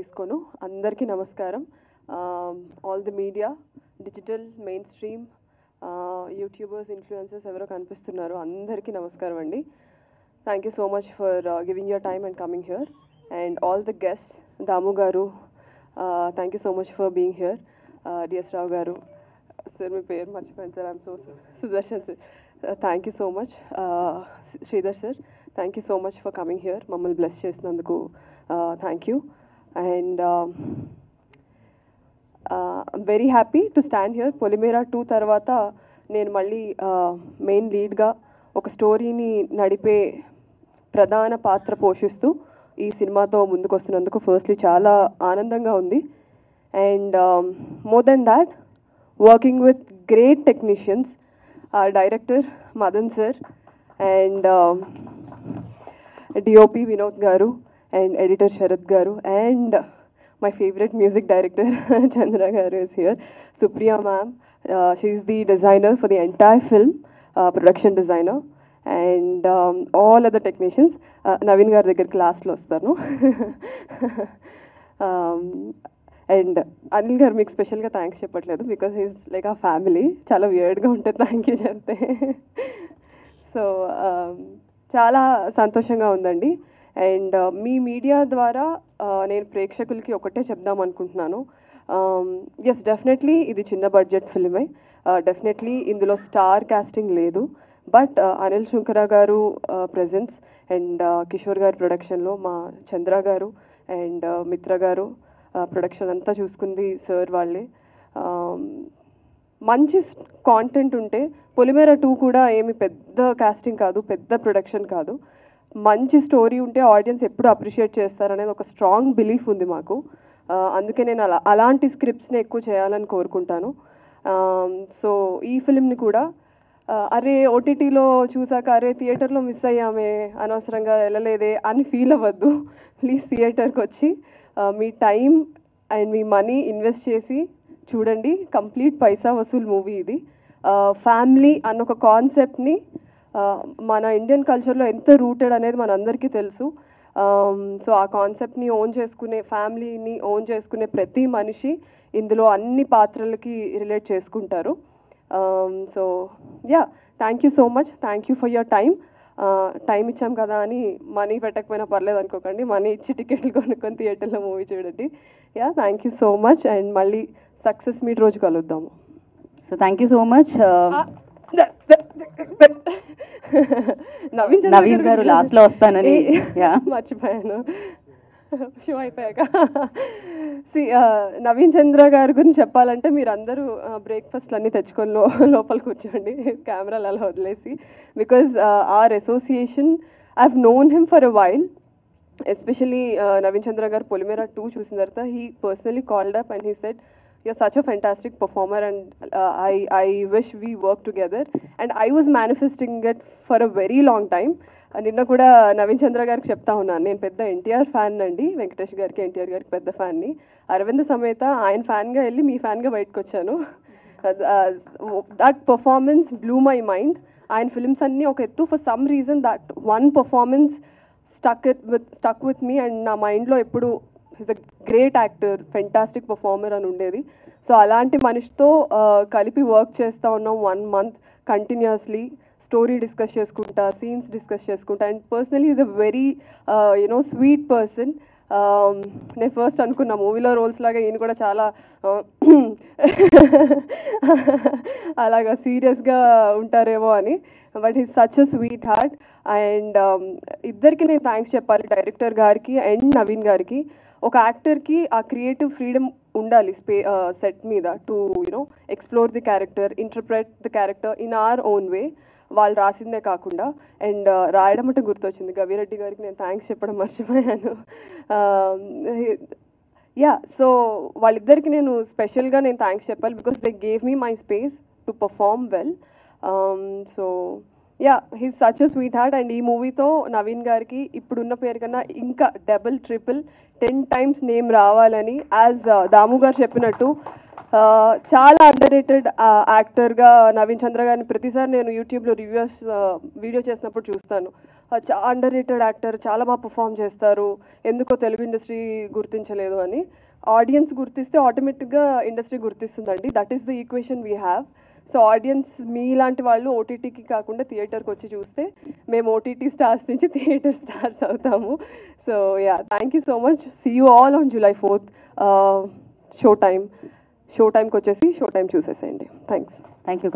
తీసుకోను. అందరికీ నమస్కారం. All the media, digital, mainstream, YouTubers, influencers ఎవరో కనిపిస్తున్నారు, అందరికీ నమస్కారం అండి. Thank you so much for giving your time and coming here. And all the guests, Damu గారు, thank you so much for being here. DS Rao గారు, sir మీ పేరు మర్చిపోయాను sir, I'm so Sudarshan sir, thank you so much. Sridhar sir, thank you so much for coming here, మమ్మల్ని bless చేసినందుకు thank you. And very happy to stand here. Polimera 2 తర్వాత నేను మళ్ళీ main లీడ్గా ఒక స్టోరీని నడిపే ప్రధాన పాత్ర పోషిస్తూ ఈ సినిమాతో ముందుకు వస్తున్నందుకు ఫస్ట్లీ చాలా ఆనందంగా ఉంది. And more than that, working with great technicians, director Madan sir and DOP Vinod గారు and editor Sharad garu and my favorite music director Chandra garu is here. Supriya ma'am, she is the designer for the entire film, production designer, and all other technicians. Naveen garu దగ్గర class లో వస్తాను. And Anil గారు మీకు స్పెషల్గా thanks చెప్పట్లేదు because is like ఆ family, చాలా వియర్డ్గా ఉంటుంది థ్యాంక్ యూ చెప్తే. సో చాలా సంతోషంగా ఉందండి. అండ్ మీ మీడియా ద్వారా నేను ప్రేక్షకులకి ఒకటే చెప్దాం అనుకుంటున్నాను. ఎస్, డెఫినెట్లీ ఇది చిన్న బడ్జెట్ ఫిల్మే, డెఫినెట్లీ ఇందులో స్టార్ కాస్టింగ్ లేదు. బట్ అనిల్ శుంకర గారు ప్రెజెన్స్ అండ్ కిషోర్ గారి ప్రొడక్షన్లో మా చంద్ర గారు అండ్ మిత్ర గారు ప్రొడక్షన్ అంతా చూసుకుంది సార్ వాళ్ళే. మంచి కాంటెంట్ ఉంటే, పొలిమేరా 2 కూడా ఏమి పెద్ద కాస్టింగ్ కాదు, పెద్ద ప్రొడక్షన్ కాదు, మంచి స్టోరీ ఉంటే ఆడియన్స్ ఎప్పుడు అప్రిషియేట్ చేస్తారనేది ఒక స్ట్రాంగ్ బిలీఫ్ ఉంది మాకు. అందుకే నేను అలాంటి స్క్రిప్ట్స్ని ఎక్కువ చేయాలని కోరుకుంటాను. సో ఈ ఫిల్మ్ని కూడా అరే ఓటీటీలో చూసాక అరే థియేటర్లో మిస్ అయ్యామే, అనవసరంగా వెళ్ళలేదే అని ఫీల్ అవ్వద్దు. ప్లీజ్ థియేటర్కి వచ్చి మీ టైం అండ్ మీ మనీ ఇన్వెస్ట్ చేసి చూడండి. కంప్లీట్ పైసా వసూల్ మూవీ ఇది. ఫ్యామిలీ అన్న ఒక కాన్సెప్ట్ని మన ఇండియన్ కల్చర్లో ఎంత రూటెడ్ అనేది మనందరికీ తెలుసు. సో ఆ కాన్సెప్ట్ని ఓన్ చేసుకునే, ఫ్యామిలీని ఓన్ చేసుకునే ప్రతి మనిషి ఇందులో అన్ని పాత్రలకి రిలేట్ చేసుకుంటారు. So yeah, thank you so much, thank you for your time ఇచ్చాం కదా అని మనీ పెట్టకపోయినా పర్లేదు అనుకోకండి, మనీ ఇచ్చి టికెట్లు కొనుక్కొని థియేటర్లో మూవీ చూడండి. Yeah, thank you so much. And మళ్ళీ సక్సెస్ మీట్ రోజు కలుద్దాము. So thank you so much. Naveen గారు లాస్ట్ లో వస్తానని మర్చిపోయాను, షో అయిపోయాక. నవీన్ చంద్ర గారి గురించి చెప్పాలంటే మీరు అందరూ బ్రేక్ఫాస్ట్లు అన్నీ తెచ్చుకొని లోపల కూర్చోండి, కెమెరాలు అలా వదిలేసి. Because our association, I have known him for a while. Especially Naveen Chandra గారు పొలిమేరా 2 చూసిన తర్వాత he personally called up and he said, you're such a fantastic performer and I wish we work together, and I was manifesting it for a very long time. నిన్న కూడా నవీన్ చంద్ర గారికి చెప్తా ఉన్నాను, నేను పెద్ద ఎన్టీఆర్ ఫ్యాన్ అండి, వెంకటేష్ గారికి ఎన్టీఆర్ గారికి పెద్ద ఫ్యాన్ని, అరవింద్ సమేత ఆయన ఫ్యాన్గా వెళ్ళి మీ ఫ్యాన్గా బయటకు వచ్చాను. That performance blue my mind. ఆయన ఫిల్మ్స్ అన్నీ ఒక ఎత్తు, for some reason that one performance stuck with me and నా మైండ్లో ఎప్పుడు is a great actor, fantastic performer అని ఉండేది. సో అలాంటి మనిషితో కలిపి వర్క్ చేస్తూ ఉన్నాం 1 month కంటిన్యూస్లీ, స్టోరీ డిస్కస్ చేసుకుంటా, సీన్స్ డిస్కస్ చేసుకుంటా. And personally is a very sweet person. నేను ఫస్ట్ అనుకున్నా మూవీలో రోల్స్ లాగా ఈయన కూడా చాలా అలాగా సీరియస్గా ఉంటారేమో అని, but is such a sweet heart. And ఇద్దరికి నేను థ్యాంక్స్ చెప్పాలి, డైరెక్టర్ గారికి అండ్ నవీన్ గారికి. ఒక యాక్టర్కి ఆ క్రియేటివ్ ఫ్రీడమ్ ఉండాలి సెట్ మీద to explore the character, interpret the character in our own way, వాళ్ళు రాసిందే కాకుండా. అండ్ రాయడం అంటే గుర్తొచ్చింది, గవిరెడ్డి గారికి నేను థ్యాంక్స్ చెప్పడం మర్చిపోయాను. యా, సో వాళ్ళిద్దరికి నేను స్పెషల్గా నేను థ్యాంక్స్ చెప్పాలి because they gave me my space to perform well. So yeah, he's such a sweet heart. And ఈ మూవీతో నవీన్ గారికి ఇప్పుడున్న పేరు కన్నా ఇంకా డబుల్, ట్రిపుల్, 10 times నేమ్ రావాలని, యాజ్ దాము గారు చెప్పినట్టు చాలా అండర్రేటెడ్ యాక్టర్గా నవీన్ చంద్ర గారిని ప్రతిసారి నేను యూట్యూబ్లో వీడియో చేసినప్పుడు చూస్తాను. అండర్ రేటెడ్ యాక్టర్, చాలా బాగా పర్ఫామ్ చేస్తారు, ఎందుకో తెలుగు ఇండస్ట్రీ గుర్తించలేదు అని. ఆడియన్స్ గుర్తిస్తే ఆటోమేటిక్గా ఇండస్ట్రీ గుర్తిస్తుందండి. That is the equation we have. So audience మీలాంటి వాళ్ళు ఓటీటీకి కాకుండా థియేటర్కి వచ్చి చూస్తే మేము ఓటీటీ స్టార్స్ నుంచి థియేటర్ స్టార్స్ అవుతాము. So yeah, thank you so much. See you all on July 4th show టైమ్కి వచ్చేసి షో టైం చూసేసేయండి. థ్యాంక్స్. Thank you.